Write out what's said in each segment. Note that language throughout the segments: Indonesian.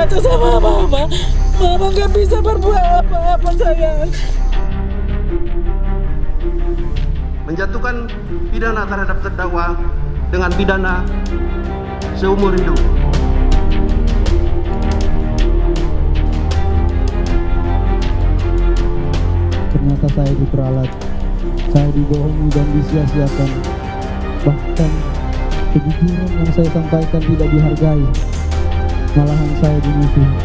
itu sama mama. Mama nggak bisa berbuat apa-apa sayang. Menjatuhkan pidana terhadap terdakwa dengan pidana seumur hidup. Ternyata saya diperalat, saya dibohongi dan disia-siakan. Bahkan kejujuran yang saya sampaikan tidak dihargai, malahan saya dimusuhi.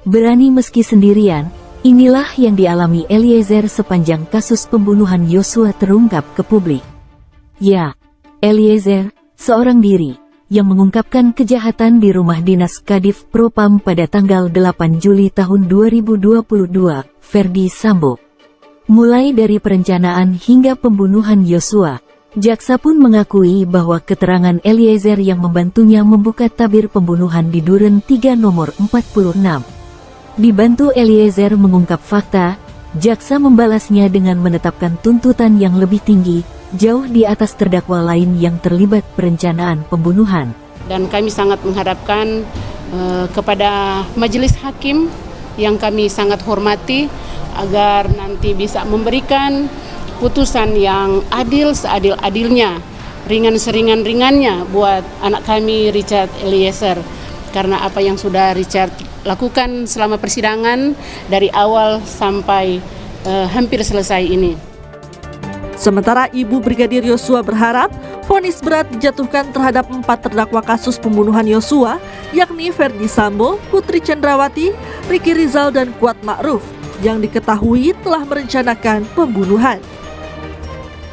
Berani meski sendirian, inilah yang dialami Eliezer sepanjang kasus pembunuhan Yosua terungkap ke publik. Ya, Eliezer, seorang diri, yang mengungkapkan kejahatan di rumah dinas Kadif Propam pada tanggal 8 Juli tahun 2022, Ferdi Sambo. Mulai dari perencanaan hingga pembunuhan Yosua, jaksa pun mengakui bahwa keterangan Eliezer yang membantunya membuka tabir pembunuhan di Duren 3 nomor 46. Dibantu Eliezer mengungkap fakta, jaksa membalasnya dengan menetapkan tuntutan yang lebih tinggi, jauh di atas terdakwa lain yang terlibat perencanaan pembunuhan. Dan kami sangat mengharapkan kepada majelis hakim yang kami sangat hormati agar nanti bisa memberikan putusan yang adil seadil-adilnya, ringan seringan-ringannya buat anak kami Richard Eliezer. Karena apa yang sudah Richard lakukan selama persidangan dari awal sampai hampir selesai ini. Sementara Ibu Brigadir Yosua berharap vonis berat dijatuhkan terhadap 4 terdakwa kasus pembunuhan Yosua, yakni Ferdi Sambo, Putri Cendrawati, Ricky Rizal, dan Kuat Ma'ruf, yang diketahui telah merencanakan pembunuhan.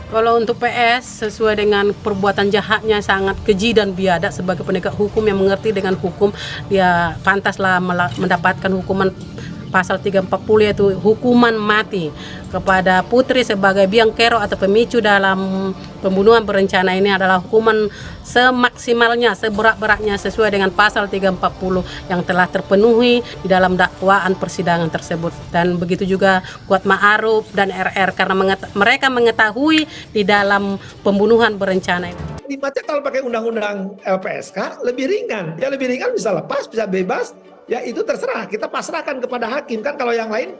Kalau untuk PS, sesuai dengan perbuatan jahatnya sangat keji dan biadab, sebagai penegak hukum yang mengerti dengan hukum, dia pantaslah mendapatkan hukuman pasal 340, yaitu hukuman mati. Kepada Putri sebagai biang kerok atau pemicu dalam pembunuhan berencana ini adalah hukuman semaksimalnya, seberat-beratnya sesuai dengan pasal 340 yang telah terpenuhi di dalam dakwaan persidangan tersebut. Dan begitu juga Kuat Ma'ruf dan RR, karena mereka mengetahui di dalam pembunuhan berencana ini. Dibaca kalau pakai undang-undang LPSK lebih ringan, ya lebih ringan, bisa lepas, bisa bebas, ya itu terserah, kita pasrahkan kepada hakim. Kan kalau yang lain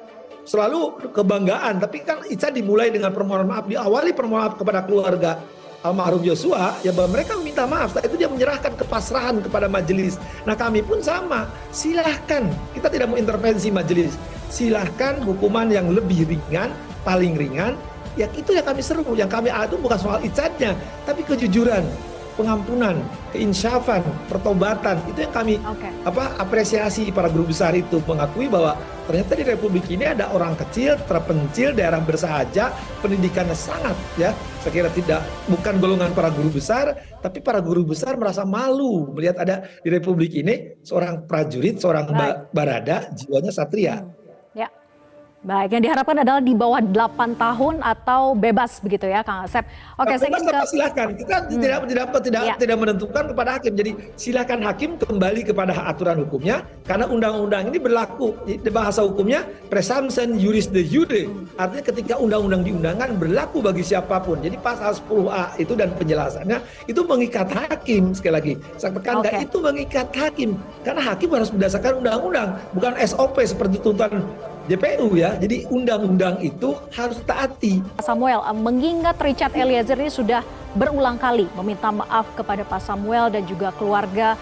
selalu kebanggaan, tapi kan Ica dimulai dengan permohonan maaf, diawali permohonan maaf kepada keluarga almarhum Yosua, ya bahwa mereka meminta maaf, setelah itu dia menyerahkan kepasrahan kepada majelis. Nah kami pun sama, silahkan, kita tidak mau intervensi majelis, silahkan hukuman yang lebih ringan, paling ringan, ya itu yang kami seru, yang kami adu bukan soal Icanya, tapi kejujuran, pengampunan, keinsyafan, pertobatan, itu yang kami apresiasi. Para guru besar itu mengakui bahwa ternyata di Republik ini ada orang kecil, terpencil, daerah bersahaja, pendidikannya sangat, ya saya kira bukan golongan para guru besar, tapi para guru besar merasa malu melihat ada di Republik ini seorang prajurit, seorang barada, jiwanya satria. Ya. Baik, yang diharapkan adalah di bawah 8 tahun atau bebas begitu ya, Kang Asep. Oke, saya ingin silakan. Kita tidak menentukan kepada hakim. Jadi silakan hakim kembali kepada aturan hukumnya, karena undang-undang ini berlaku. Di bahasa hukumnya presumption juris de jure. Artinya ketika undang-undang diundangkan berlaku bagi siapapun. Jadi pasal 10A itu dan penjelasannya itu mengikat hakim, sekali lagi. Saya tekankan itu mengikat hakim, karena hakim harus berdasarkan undang-undang, bukan SOP seperti tuntutan JPU ya, jadi undang-undang itu harus taati. Samuel, mengingat Richard Eliezer ini sudah berulang kali meminta maaf kepada Pak Samuel dan juga keluarga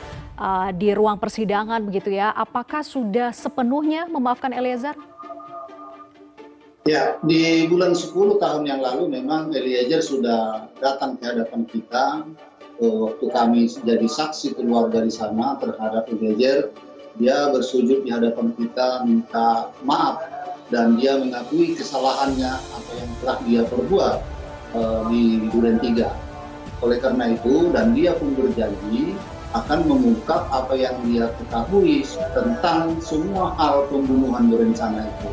di ruang persidangan begitu ya, apakah sudah sepenuhnya memaafkan Eliezer? Ya, di bulan 10 tahun yang lalu memang Eliezer sudah datang ke hadapan kita, waktu kami jadi saksi keluarga di sana terhadap Eliezer. Dia bersujud di hadapan kita minta maaf dan dia mengakui kesalahannya apa yang telah dia perbuat di Duren 3. Oleh karena itu, dan dia pun berjanji akan mengungkap apa yang dia ketahui tentang semua hal pembunuhan berencana itu.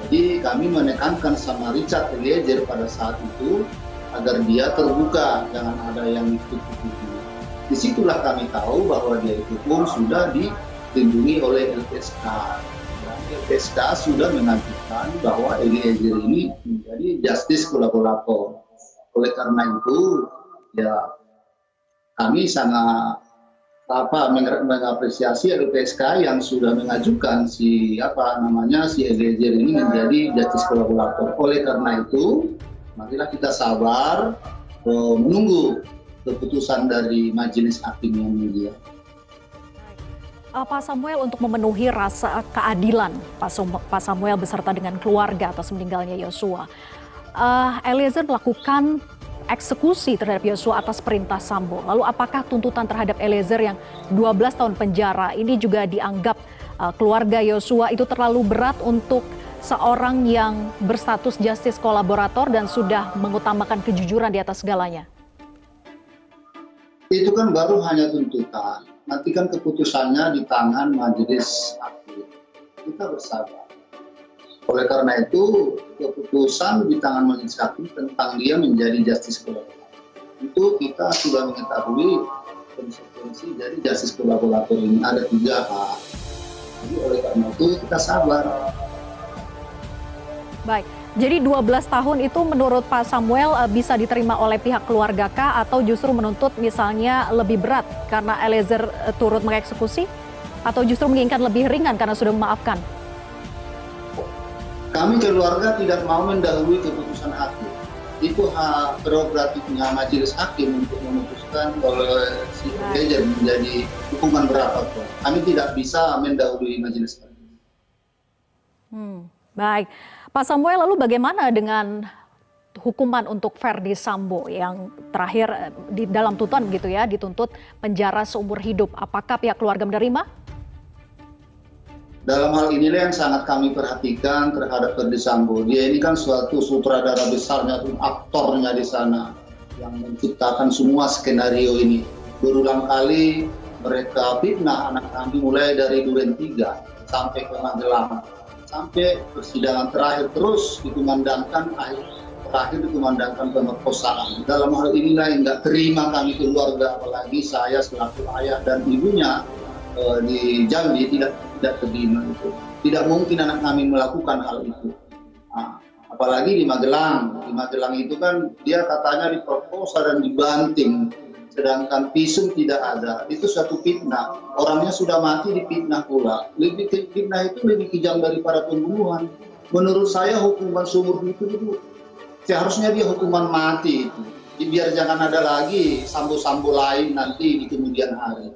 Jadi kami menekankan sama Richard Eliezer pada saat itu agar dia terbuka, jangan ada yang ditutup-tutupi. Disitulah kami tahu bahwa dia itu pun sudah dilindungi oleh LPSK. Dan LPSK sudah mengajukan bahwa Eliezer ini menjadi justice kolaborator. Oleh karena itu, Ya, kami sangat mengapresiasi LPSK yang sudah mengajukan si Eliezer ini menjadi justice kolaborator. Oleh karena itu, marilah kita sabar menunggu keputusan dari majelis hakim yang mulia. Pak Samuel, untuk memenuhi rasa keadilan Pak Samuel beserta dengan keluarga atas meninggalnya Yosua, Eliezer melakukan eksekusi terhadap Yosua atas perintah Sambo. Lalu apakah tuntutan terhadap Eliezer yang 12 tahun penjara ini juga dianggap keluarga Yosua itu terlalu berat untuk seorang yang berstatus justice kolaborator dan sudah mengutamakan kejujuran di atas segalanya? Itu kan baru hanya tuntutan. Nanti kan keputusannya di tangan majelis hakim. Kita bersabar. Oleh karena itu, keputusan di tangan majelis hakim tentang dia menjadi justice kolaborator. Itu kita sudah mengetahui konsekuensi dari justice kolaborator ini ada 3 hal. Jadi oleh karena itu kita sabar. Baik, jadi 12 tahun itu menurut Pak Samuel bisa diterima oleh pihak keluarga kah atau justru menuntut misalnya lebih berat karena Eliezer turut mengeksekusi atau justru menginginkan lebih ringan karena sudah memaafkan? Kami keluarga tidak mau mendahului keputusan hakim. Itu hak prerogatifnya majelis hakim untuk memutuskan kalau si Eliezer menjadi hukuman berapa. Kami tidak bisa mendahului majelis hakim. Baik, Pak Samuel, lalu bagaimana dengan hukuman untuk Verdi Sambo yang terakhir di dalam tuntutan begitu ya, dituntut penjara seumur hidup? Apakah pihak keluarga menerima? Dalam hal inilah yang sangat kami perhatikan terhadap Verdi Sambo. Dia ini kan suatu sutradara besarnya, aktornya di sana yang menciptakan semua skenario ini. Berulang kali mereka fitnah anak kami mulai dari Duren 3 sampai ke Magelang. Sampai persidangan terakhir terus dikumandangkan pemerkosaan. Dalam hal inilah yang nggak terima kami keluarga, apalagi saya selaku ayah dan ibunya di Jambi tidak terima itu. Tidak mungkin anak kami melakukan hal itu. Apalagi di Magelang. Di Magelang itu kan dia katanya diperkosa dan dibanting. Sedangkan visum tidak ada, itu suatu fitnah. Orangnya sudah mati difitnah pula. Fitnah itu lebih kejam daripada pembunuhan. Menurut saya hukuman seumur hidup itu seharusnya dia hukuman mati itu. Biar jangan ada lagi sambo-sambo lain nanti di kemudian hari.